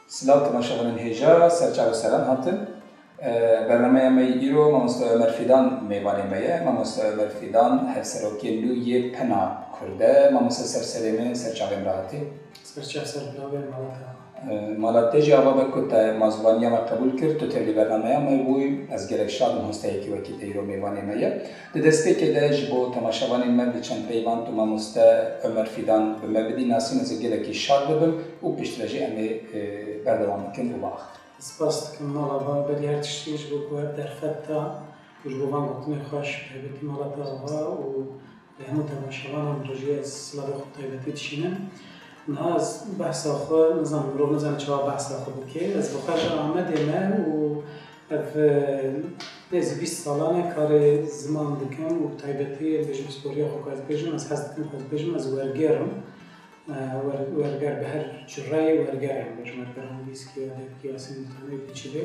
Silav temaşalarının heja, serçave selam hatin. Bernameye me îro mamosta Ömer Fidan mêvanê me ye. Mamosta Ömer Fidan hevserokên nû yê Pena Kurd e. Mamosta serserê me serçavên re hatî. Serçav serpilavê malata. Malatê jî ava be ku te mazbaniya me qebûl kir, tu tevlî bernameya me bûyî, ez gelek şad im hosteyekî wekî te îro mêvanê me ye. Di destpêkê de ji bo temaşevanên me bi çend peyvan tu mamosta Ömer Fidan bi me bidî nasîn, ez ê gelekî şad bibim û piştre jî em ê berdewam bikin û baxir. Spas dikim mala berî her tiştî ji bo ku ev derfet da û ji bo van gotinê xweş taybetî malata ava û li hemû temaşevanan rojiyê ez silavê xwe taybetî dişînim. Niha ez behsa xwe nizanim mirov nizane çawa behsa xwe bike. Ez bi xwe ji Amedê me û ev nêzî 20 salan e karê ziman dikim û bi taybetî bêjim sporiya xwe ku ez bêjim, ez hez dikim ku ez bêjim ez werger im. Werger bi her cirayê werger em bêjim werger hangîskî ya devkî ya simultanê biçîlê.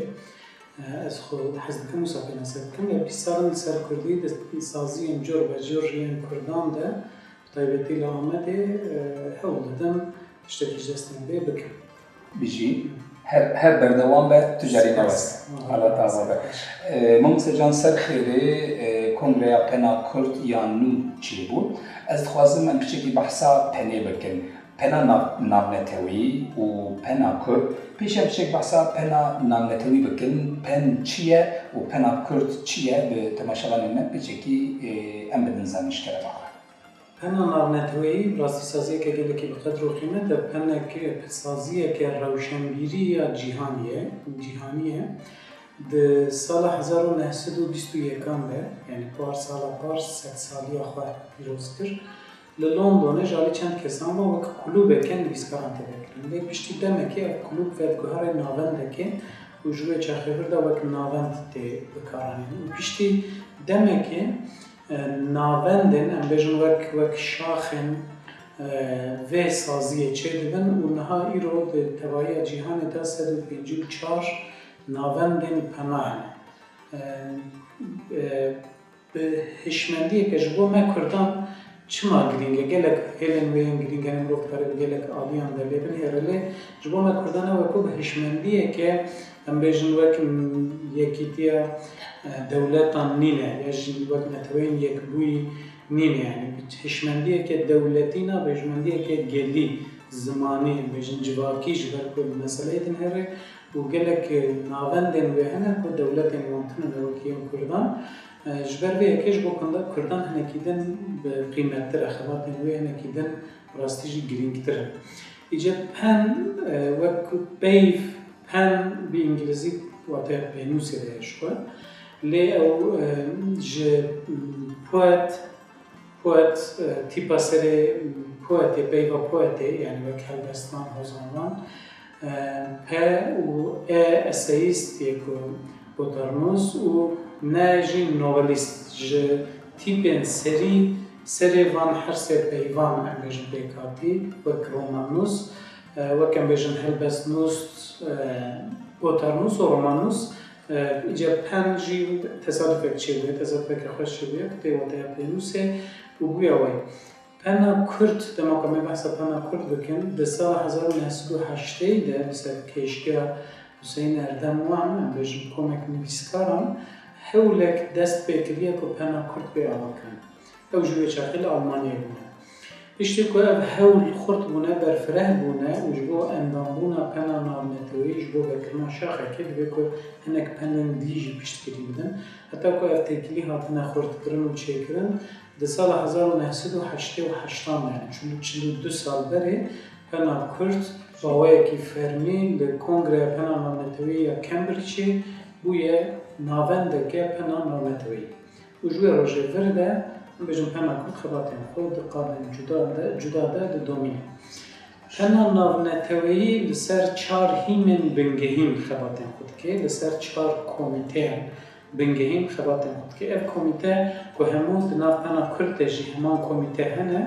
Ez xwe hez dikim wisa pêna ser dikim. Ya 20 salan li ser Kurdî destpêsaziyên cur be cur yên Kurdan de bi taybetî li Amedê hewl didim tiştekî ji destê me bê bikim. Bijî her berdewam be tu jarî newest. Hala tava be. Mamosta Can Serxêrê Kongreya Pena Kurd yan nû çêbû. Ez dixwazim em piçekî behsa penê bikin. Pena navnetewî û Pena Kurd. Pêş em piçek behsa pena navnetewî bikin. Pen çi ye û Pena Kurd çi ye bi temaşevanên me piçekî em bidin zanîşkere baxwe. Pena navnetewî rastîsaziyeke gelekî bi qedr û qîmet e saziyeke rewşenbîrî ya cîhanî ye. Di sala 1921 de yani par sala par sed saliya xwe pîroz kir. Li Londonê ji alî çend kesan ve wek kulûbeke nivîskaran tê vekirin. Lê piştî demekê ev kulûb vedguherê navendekê û ji wê çaxêvir de wek navend tê bikaranîn. Û piştî demekê navendên em bêjin wek şaxên vê saziyê çê dibin û niha îro di tevahîya cîhanê de 154 navendên pena hene. Bi hişmendiyeke ji bo me Kurdan çima girîng e, gelek hêlên wê yên girîng e mirov dikare bi gelek aliyan derlêbin hêrelê ji bo me Kurdan e wekû bi hişmendiyeke em bêjin wek yekîtiya dewletan nîne ya jî wek neteweyên yekbûyî nîne yani hişmendiyeke dewletî na hişmendiyeke gelî zimanî bêjin civakî ji ber ku meseleyê din here û gelek navendên wê hene ku dewletên wan tune wekî yên Kurdan ji ber vê yekê ji bo Kurdan hinekî din bi qîmettir e xebatên wê hinekî din rastî jî girîngtir e. Îce pen wek peyv pen bi îngilîzî wate pênûsê de ye ji xwe. Lê ew ji poet tîpa serê poetê peyva poetê yani wek helbestan hozanvan pe û eseyîst yê ku Botarnos û ne jî novelîst ji tîpên serê van her sê peyvan em bêjin pêkhatî wek romanûs wek em bêjin helbestnûs Botarnos û romanûs. İce pen jî tesadüfek çêbûye, tesadüfeke xweş çêbûye ku tê wateya pênûsê û bûya wê. Pena Kurd demaka me behsa Pena Kurd bikin di sala 1980 de bi ser kêşgeha Hüseyin Erdem wan em bêjin komek nivîskaran hewlek dest pê kiriye ku Pena Kurd bê ava kirin. Ew ji wê çaxê li Almanyayê bûne. Piştî ku ev hewl xurt bûne, berfireh bûne û ji bo endambûna pena navnetewî ji bo vekirina şaxekê divê ku hinek penên dî jî piştgirî bidin. Heta ku ev têkilî hatine xurtkirin û çêkirin di sala 1988 yani 42 sal berê Pena Kurd bawayekî fermî li Kongreya Pena Navnetewî ya Cambridgeê bûye navendeke pena navnetewî. û ji wê rojê vir de bêjin Pena Kurd xebatên xwe diqadin cuda de didomîne. Pena navnetewî li ser çar hîmên bingehîn xebatên xwe dike, li ser çar komîteyan bingehîn xebatên xwe dike. Ev komîte ku hemû di nav Pena Kurdê jî heman komîte hene,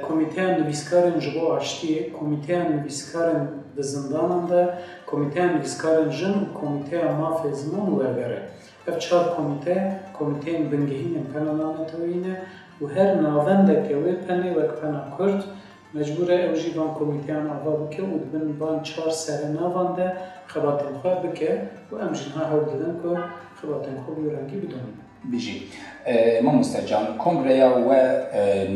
komîteya nivîskarên ji bo aştiyê, komîteya nivîskarên di zindanan de, komîteya nivîskarên jin û komîteya mafê ziman û werger e. Ev çar komîteyên bingehînên pena navnetewî ne û her navendeke wê penê wek Pena Kurd مجبوره او جی وان کمیتیان آوا بکه و دبن وان 4 سرناوان ده خباتن خواه بکه و ام جنها هول دادن که خباتن خواه بیورنگی بدونیم. بیجی مامۆستا جان کۆنگرەیە وە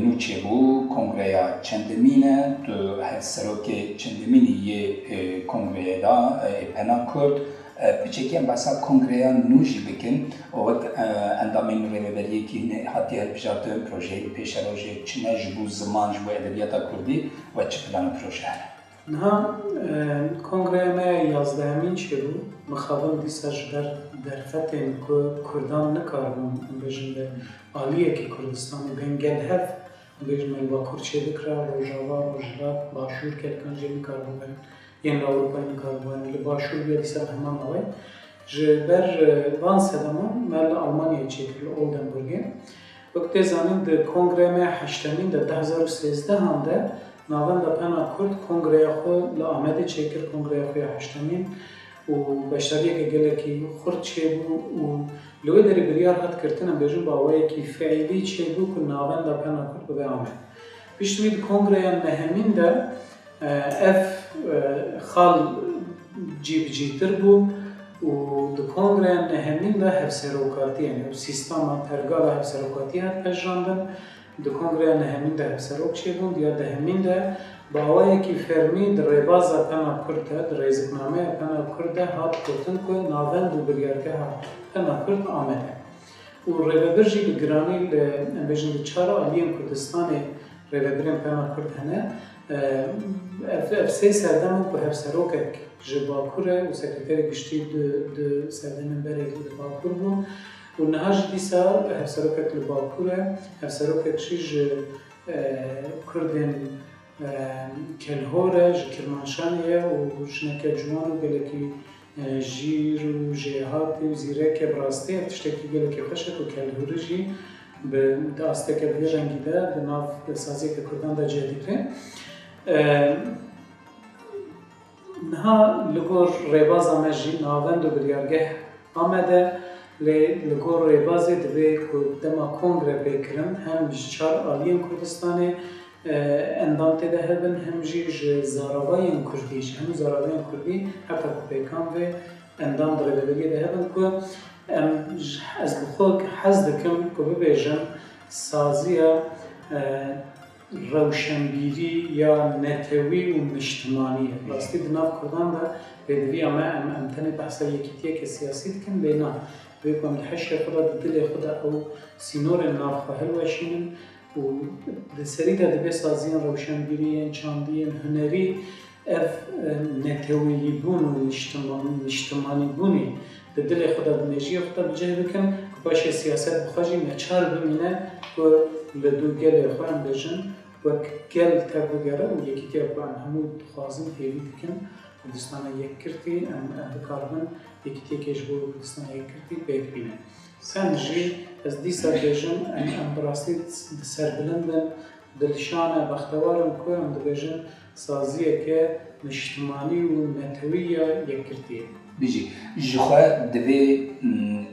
نوچێ بوو کۆنگرەیە چەندەمینە تو هەرسەرۆکێ چەندەمینی یێ کۆنگرەیەدا پەنا کورد بچێکیان باسا کۆنگرەیە نوژی بکن وەک ئەندامین ڕێبەریەکی هاتی هەڵبژاردن پرۆژەی پێشەڕۆژێ چنە ji بوو زمان ji بۆ ئەدەبیاتا کوردی و چ پلان و پرۆژە هەیە نها کنگره ما 11 چه بود مخابن دیسا جبر درفتین که کردان نکاربون بجن به عالیه که کردستانی بین گل هف بجن من با کرچه بکره روژاوا روژلات باشور که کنجه نکاربون یعنی اروپای نکاربون لباشور بیا دیسا همان آوی جبر وان سدمان مال آلمانیا چه کرد اولدنبورگه وقت زنید کنگره ما 8 در 2013 هم ده ناوند پنا کرد کنگره خو لآمده چکر کنگره خوی 8 و بشریه که گله کی خرد چه بو و لوی داری بریار هات کردن بجن باوی کی فعلی چه بو که ناوند پنا کرد به آمد. بیشتر کنگره نهمین ده اف خال جیتر بو و دو کنگره نهمین ده هفسروکاتی یعنی سیستم ترگاه هفسروکاتی هات پجراندن دو کنگره نهمین ده هفسروک چه بون یا دهمین ده باوایی که فرمی در ریباز پنا کرده در ریزکنامه پنا کرده هات کردن که ناوند و بریارگه ها پنا کرد آمده و ریبرجی بگرانی بجند 4 آلیم کردستان ریبرین پنا کرد هنه افسی سردمون که هفسروکک جباکوره و سکرتری گشتی دو سردمون بره باکور بون و نهاج دیسا هفسروکک لباکوره هفسروکک چیج کردن کلهوره کرمانشانیه و شنکه جوان و گلکی جیر و جهاتی و زیرک براسته تشتکی گلکی خوشه و کلهوره جی به داسته که بی رنگی ده به ناف سازی که کردان ده جدیده نها لگور ریباز آمه جی ناوند و بریارگه آمده لگور ریبازی دوی که دما کنگره بکرن هم 4 آلین کردستانه اندام تده هبن هم جیج زاراوای کردیش هم زاراوای کردی حتی پیکان و اندام داره ببگی ده هبن که از بخوک حز دکم که ببیجم سازیه روشنبیری یا نتوی و مجتمعی راستی دناف کردان ده بدوی اما امتنه بحثا یکیتیه که سیاسی دکن لینا بکنم دحشه خدا دل خدا او سینور ناف خواهل وشینن و سری ده دبی سازیان روشنبیری چاندی هنری اف نتویی بون و اجتماعی بونی ده دل خدا بنجی خدا بجه بکن که باشه سیاست بخواجی نچار بمینه و لدو گل خواهم بجن و گل تب بگره و یکی تیاب بان همو خوازم هیوی دکن کردستان یک کرتی ام بکاربن یکی تیکش بو کردستان یک کرتی بیگ بینه سنجی از دیسا بجن ام براستی سر بلندن دلشانه بختوارم که ام دبجن سازیه که مجتمعی و نتویه یک کرتیه بیجی جخوا دوی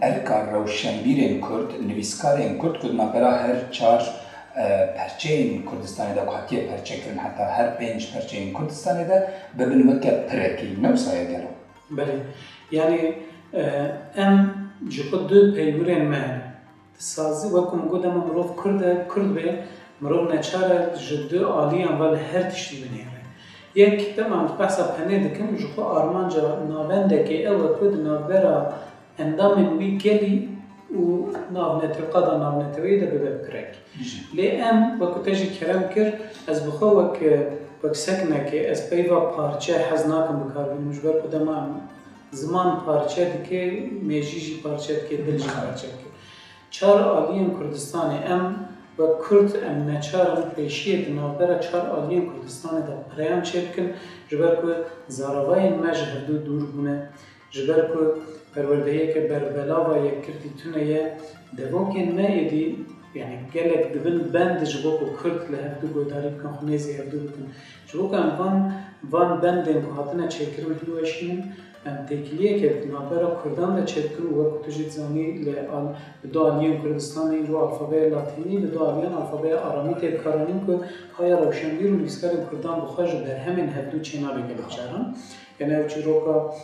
ارکار روشنبیرین کرد نویسکارین کرد که نبرا هر 4 پرچه این کردستانی ده که پرچه کرن حتی هر 5 پرچه این کردستانی ده ببین وکه پرکی نوسایه گلو بله یعنی ام جخوا دو پیورین مهنه سازی وکم گودم مروف کرد به مروف نچاره جدو آلیان ولی هر تشتی بنیره یک تمام بحثا پنه دکم جخوا آرمانجا ناونده که اوه کد نابرا اندام وی گلی و ناونتوقادا ناونتوی ده ببه بکرک لی ام وکو تجی کرم کر از بخوا وک سکنه که از پیوا پارچه حزناکم بکار بین مجبر کدام زمان پارچه دکه میجیجی پارچه دکه دلجی پارچه دکه 4 آلین کردستانی ام و کرد ام نچارن پیشیه دنابرا 4 آلین کردستانی دا پریان چه بکن جبر که زاراوای مجه هردو دور بونه جبر که پروردهیه که بربلا و یک کردی تونه یه دوکه نه ایدی يعني gelek dibin bend ji bo ku Kurd li hevdû guhdarî bikin, xunêzî hevdû bikin. Ji bo ku em van bendên ku hatine çêkirin hilweşînin, em têkiliyeke navbera Kurdan da çêkirin û wekû tu jî dizanî li du aliyên Kurdistanê îro alfabeya Latînî, li du aliyan alfabeya Aramî tê dikaranîn ku haya rewşenbîr û nivîskarên Kurdan bi xwe ji berhemên hevdû çênabe gelek caran. Yani ev çîroka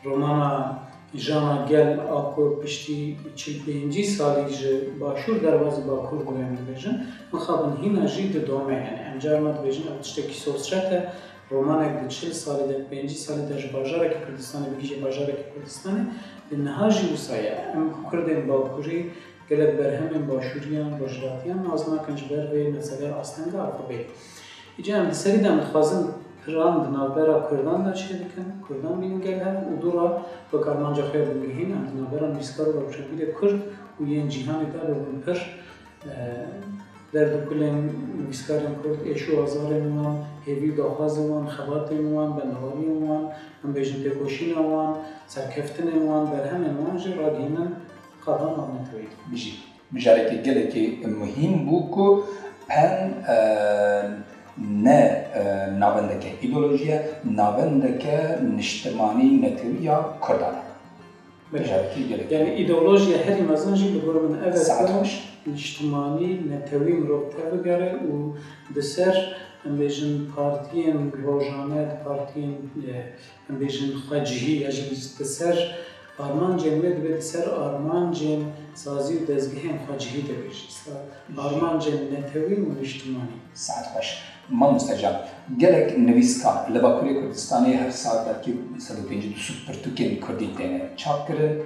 romana Jana gel aku piştî 45 salî ji başûr derbasî Bakur goyan dibêjin, mixabin hîna jî di dome yani em carna dibêjin ev tiştekî sosret e, romanek di 40 salî de 50 salî de ji bajarekî Kurdistanê bigîje bajarekî Kurdistanê di niha jî wisa ye em Kurdên Bakurî gelek berhemên başûriyan rojhilatiyan naz nakin ji ber vê meseleya astenga alfabeyê. Îca em li serî de em dixwazin piran di navbera Kurdan da çê dikin, Kurdan bînin gel hev û dûra bi karmanca xwe bigihîn em di navbera nivîskar û rewşenbîrê Kurd û yên cîhanê de bibin pir derdikilên nivîskarên Kurd êş û azarên wan, hêvî daxwazên wan, xebatên wan, bendawariyên wan, em bêjin têkoşîna wan, serkeftinên wan, berhemên wan jî ragihînin qadan navnetewî. Bijî mijarekî gelekî muhîm bû ku pen ne navendeke îdeolojiye, navendeke niştimanî netewiya Kurdan e. Mijarekî gelek. Yani îdeolojiya herî mezin jî li gor min ev Saet e xweş. niştimanî netewî mirov tevigere û di ser em bêjin partiyên rojane, partiyên em bêjin xwecihî ya jî di ser armancên wê dibe di ser armancên sazî û dezgehên xwecihî de bêjin. Armancên netewî û niştimanî. Saet xweş. Mamoste can, gelek nivîskar li Bakurê Kurdistanê her sal belkî 105 pirtûkên Kurdî têne çapkirin.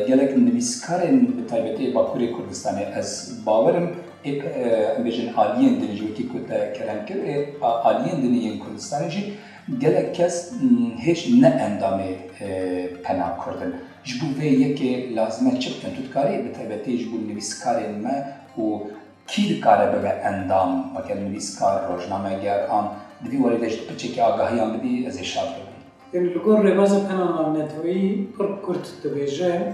Gelek nivîskarên bi taybetî Bakurê Kurdistanê ez bawerim em bêjin aliyên dinê ji wekî ku te kerem kir aliyên dinê yên Kurdistanê jî gelek kes hêj ne endamê pena Kurdin. Ji bo vê yekê lazim e çi bikin tu dikarî bi taybetî ji bo nivîskarên me û kî dikare bibe endam weke nivîskar rojnameger an di vî werî de ji piçekî agahiyan bidî ez ê şad bibim. Yani li gor rêvaza pena navnetewî pir Kurd dibêje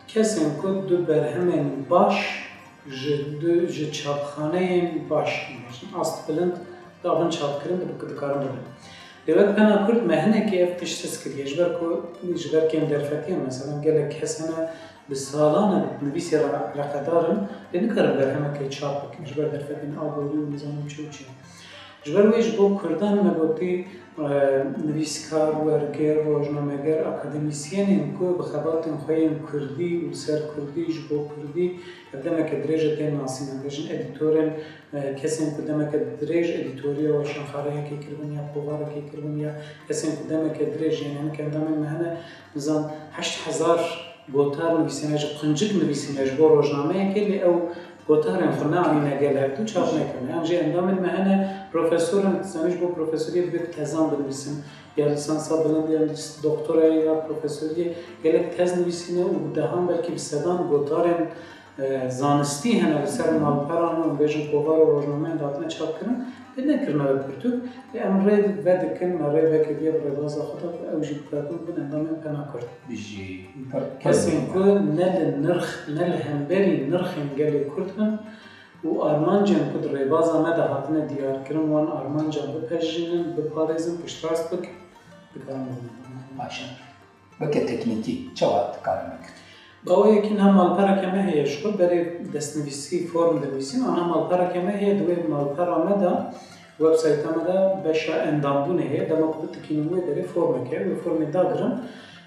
kesên ku du berhemên baş ji çapxaneyên baş ast bilind dabin çapkirin dikarin bibin. Devlet pena Kurd mehinekî ev piştis kiriye ji ber ku ji ber kêm derfetiyan mesela gelek kes hene bi salan nivîsê reqedarin lê nikarin berhemekê çap bikin ji ber derfetên aborî û nizanim çi û çi. Ji ber wê ji bo Kurdan me gotî nivîskar, werger, rojnameger, akademîsyenên ku bi xebatên xwe yên Kurdî û ser Kurdî ji bo Kurdî ev demeke dirêj e tên nasînin. Bêjin edîtorên kesên ku demeke dirêj edîtoriya weşanxareyekê kirbin ya povarekê kirbin ya kesên ku demeke dirêj yên hinek endamên me hene nizan 8000 gotar nivîsîne ji qincik nivîsîne ji bo rojnameyekê lê ew gotarên xwe neanîne gel hevdû çap nekin. Yan jî endamên me hene profesorên zanî ji bo profesoriyê dibe tezan binivîsin ya lisansa bilind ya doktoraya ya profesoriyê gelek tez nivîsîne û dehan belkî bi sedan gotarên zanistî hene li ser malperan û bêjin povar û rojnameyên hatine çapkirin lê nekirine ve pirtûk lê em rê vedikin me rê veke diye bi rêvaza xwe de ew jî bikarbûn bin endamên pena Kurd. Bijî Kesên ku ne li nirx ne li hemberî nirxên gelê Kurd bin û armancên ku di rêvaza me de hatine diyarkirin wan armanca bipejînin, biparêzin, piştrast bikin dikarin bibin. Baş e. Weke teknîkî çawa dikarin bikin? Bawayekî niha malpereke me heye ji xwe berê destnivîsî form dinivîsîn aniha malpereke me heye di wê malpera me de websayta me de beşa endambûnê heye dema ku bitikînin wê derê formeke wê formê dagirin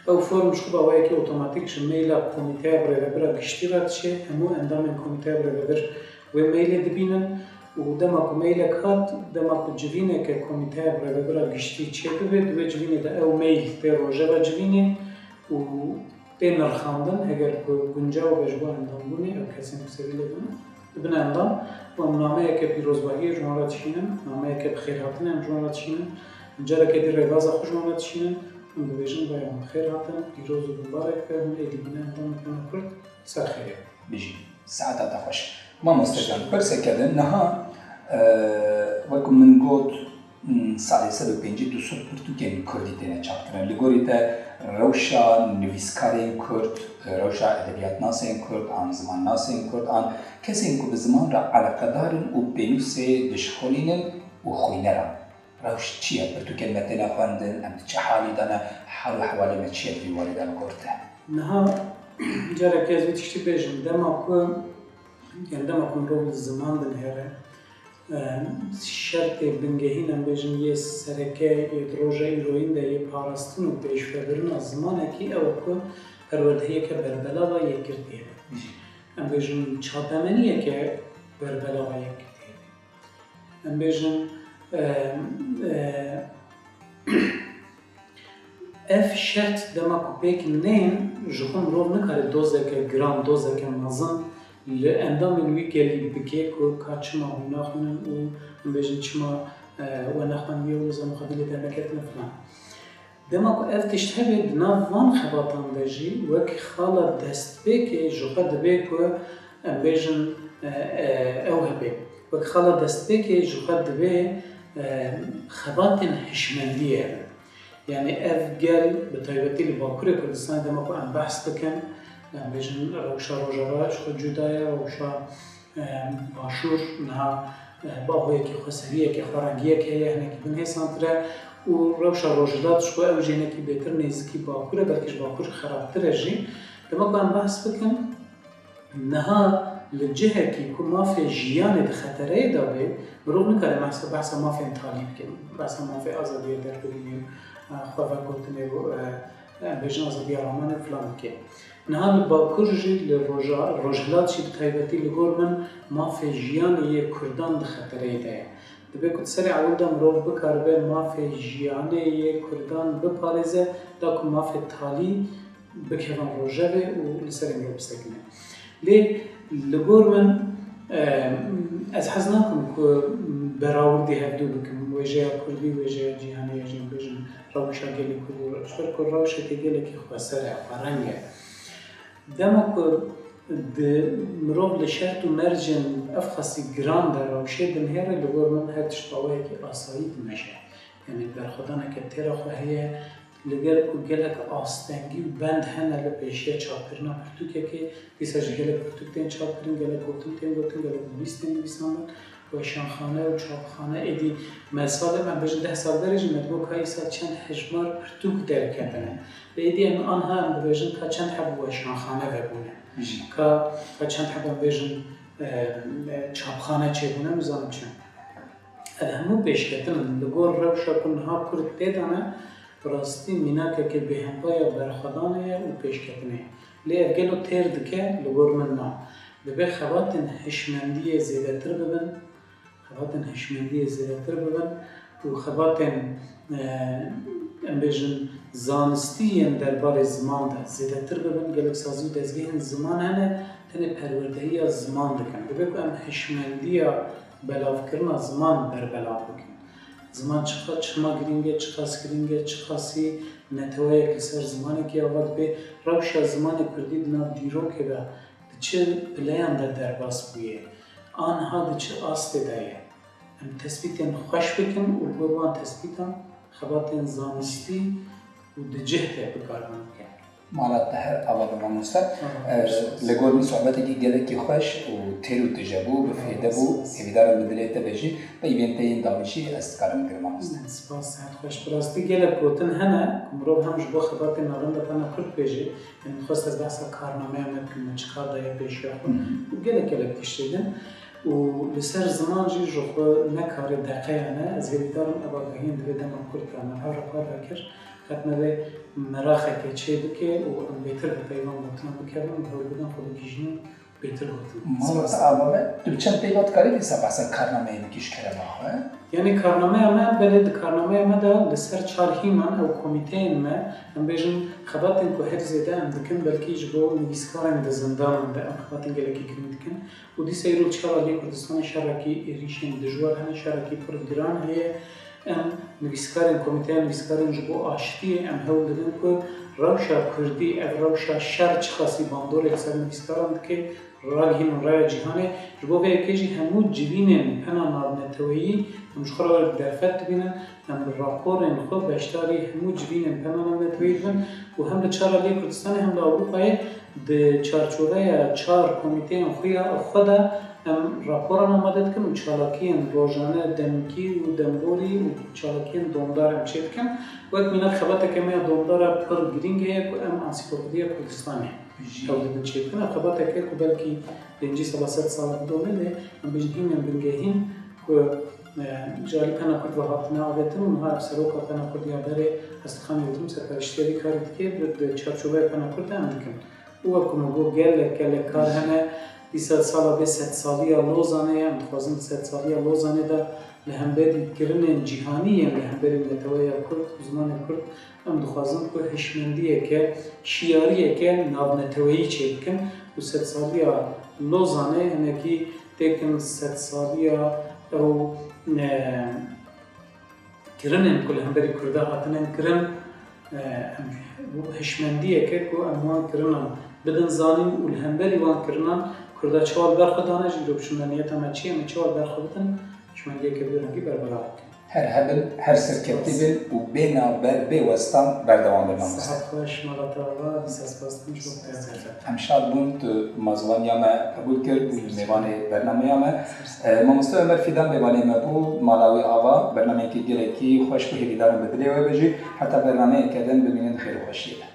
ew form ji xwe bawayekî otomatîk ji maila komîteya birêvebira giştî re diçe hemû endamên komîteya birêvebir wê mailê dibînin û dema ku mailek hat dema ku civîneke komîteya birêvebira giştî çê bibe di wê civînê de ew mail tê rojeva civînê û tê nirxandin heger ku guncaw be ji bo endambûnê ew kesên ku sevî lê bûn dibin endam û em nameyeke pîrozbahiyê ji wan re dişînin nameyeke bi xêrhatinê em ji wan re dişînin carekê dî rêvaza xwe ji wan re dişînin em dibêjin vay em bi xêr hatin pîroz û bibarek be hûn êdî bîne endamên pena Kurd ser xêrê. Bijî saeta te xweş. Mamoste can pirseke din niha wekû min got سالی 105 دوسر پرتوکین کردی تینه چاپترن لگوری تا روشا نویسکارین کرد روشا ادبیات ناسین کرد آن زمان ناسین کرد آن کسی که به زمان را علاقه دارن و بینوس دشخولینن و خوینرن روش چیه پرتوکین متنا خواندن ام چه حالی دانه حال و حوالی ما چیه دیواری دانه کرده نها جاره که از ویتشتی بیشم دما که رو زمان دن هره شرط بنگهین هم بیشم یه سرکه دروژه ایروین ده یه پاراستون و پیش فردرن از زمانه که او که پروردهیه که بربلا و یک کردیه هم بیشم چاپمنیه که بربلا و یک کردیه هم بیشم اف شرط دما کوپیک نیم جخون رو نکاره دوزه که گرام دوزه که مازن لاندام وی گلی بکی کو کاچما ناخونن و بیشتر چما و نخوان یه روز مقابل دمکت نفلان دما کو اف تشتهی نوان خباتان دژی وک خاله دست بکی جوقت بکو بیشتر اوهبی وک خاله دست بکی جوقت بی خبات هشمندیه يعني أفجل بطيبتي لباكورة كردستان دما كو أم بحث بكن بيجن روشا روجاوا شو جدايا روشا باشور نها باهوية كي خسرية كي خرانجية كي هنا كي بنهي سانترا و روشا روجدات شو أوجينا كي بيتر نيزكي باكورة بلكش باكور خرابتر جي دما كو أم بحث بكن نها للجهة كي يكون ما في جيانة خطرية دابي برغم نكره بحث ما في انتالي بكن بحث ما في أزادية دربينيو خواه گفتنه بیشتر از بیارمان فلان که نهال با کرجی لروجلات شی بتایبتی لگور من ما فی جیان یک کردان دخطره ده. دبی کت سری اول دم روز بکار به ما فی جیان یک کردان بپاریزه داکو ما فی تالی بکیفان روجه و لسری مرو بستکنه. لی لگور من از حزناکم که براوردی هفدو بکم وجه کردی وجه جهانی یجیم بجن روشا گلی کردی شکر کر روشا که گلی که خسره فرنگه دما که مروب لشرط و مرجن افخاصی گرام در روشه دنهره لگور من هر تشتاوه که آسایی دنشه یعنی برخودانه که تیرا خواهیه لگر کو گلک آستنگی و بند هنه لپیشی چاپرنا پرتوکه که دیسا جه گلک پرتوکتین چاپرین گلک گوتن گلک نویستن و شانخانه و چاپخانه ایدی مثال من بجن 10 سال درجه مطبوع که ایسا چند حجمار پرتوک در کردنه و ایدی ام آنها هم بجن که چند حب و شانخانه ببونه که چند حب بجن چاپخانه چه بونه مزانم چند همو پیش کردن لگور روشا کنها کرد دیدانه براستی میناکه که به همپای برخدانه و پیش کردنه لی افگلو تیر دکه لگور من نا دبی خواتن هشمندی زیاده تر ببن خواتن هشمندی زیاده تر ببن و خواتن ام بیشن زانستی درباره زمان ده زیاده تر ببن گلک سازی دزگیهن زمان هنه تنه پروردهی از زمان دکن دبی که ام هشمندی بلاف کرنا زمان بر بلاف بکن زمان چما گرینگه چخاس گرینگه چخاسی نتوه کسر زمانی که آواد به روش زمان کردی دناب دیرو که به چه پلیان در باس بویه آنها چه آسته دایه ام تثبیتن خوش بکن و بروان تثبیتن خباتن زانستی و ده جهده بکارمان کن مالات هر آواده ما مستر لگور من صحبتی که گله کی خوش و تیرو تجابو بفیده بو ایدار مدلیت بچی و ایونتی داویشی استکارم کرد ما مستر. سپاس هر خوش براستی گله پوتن هنه کمرو هم جبو خبرت نارنده تنها کرد بیجی یعنی خواست از بحث کارنامه هم نکن چکار دایه بیشی آخون و گله کشیدن و لسر زمان جی جبو نکاری دقیقه از ایدارم اباگهین دویدم کرد کنه هر کار بکر ختمه به مراخه که چه بکه و ام بهتر به پیمان مطمئن بکردم و بودم خود کشیم بهتر بودم. مالات آبامه تو چند پیوت کاری دیسا بحث کارنامه نکیش کرده باخه؟ یعنی کارنامه ما بلد کارنامه ما دا لسر چارهی من او کمیته ما ام بیشتر خبرتن که هر زیاده ام دکن بلکی جبو نویسکاران د زندان دا ام خبرتن گلکی کرد دکن و دیسا ایرو چهارلی کردستان شرکی ریشن دجوار هن شرکی پرگران هی ام نویسکاران کمیته نویسکاران جبو آشتی ام هول دادن که روشا کردی اف روشا شرچ خاصی باندور اکثر نویسکاران که راهین و راه جهانه جبو به یکیجی همو جوینن پنا نارنتویی مشخرة درفت بينن هم الرابورين خو بشتاري همو جبينن بمانا متويدن وهم لچارا لي كردستان هم لأوروباي د چارچوبه چار کمیته خویا خدا ام راپوران آماده کن و چالاکین روزانه دمکی و دمبوری و چالاکین دومدار هم چید کن و یک منات خبرت که من دومدار پر گرینگه و ام انسیکلوپدیا کردستانه تولید چید کن خبرت که بلکی بینجی سباست سال دومه ده ام بجدیم من بنگهیم که جاری پنا کرد و هاتنا آویتم و ها سروکا پنا کرد یا بره هستخانی ویتم سپرشتیاری کارید که به چارچوبه پنا کرد هم دکن و اکنون گو گله کار همه 200 ساله به 100 سالی لوزانه هم خوازن 100 سالی لوزانه دا لهمبری گرن جهانی هم لهمبری نتوای کرد زمان کرد هم دخوازن که هشمندیه که شیاریه که ناو نتوایی چه بکن و 100 سالی لوزانه همه کی تکن 100 سالی او گرن هم که لهمبری کرده هاتنن گرن هشمندیه که اموان گرنم بدن زانیم و الهمبری وان کرنان کرده چهار برخ دانه جیرو بشون نیت همه چیه همه چهار برخ بدن شمندیه که بیرنگی بربرا هر هبل هر سرکتی بل و بینا بر بی وستان بردوام بمانست. صحت خوش مالات آوا دیساس باستن شو بتازه. همشاد بوند مازوان یامه قبول کرد و میوان برنامه یامه. ماموستو عمر فیدان میوانی مبو مالاوی آوا برنامه کی گله کی خوش به هیدارم بدلی و بجی حتی برنامه کدن ببینید خیر خوشیه.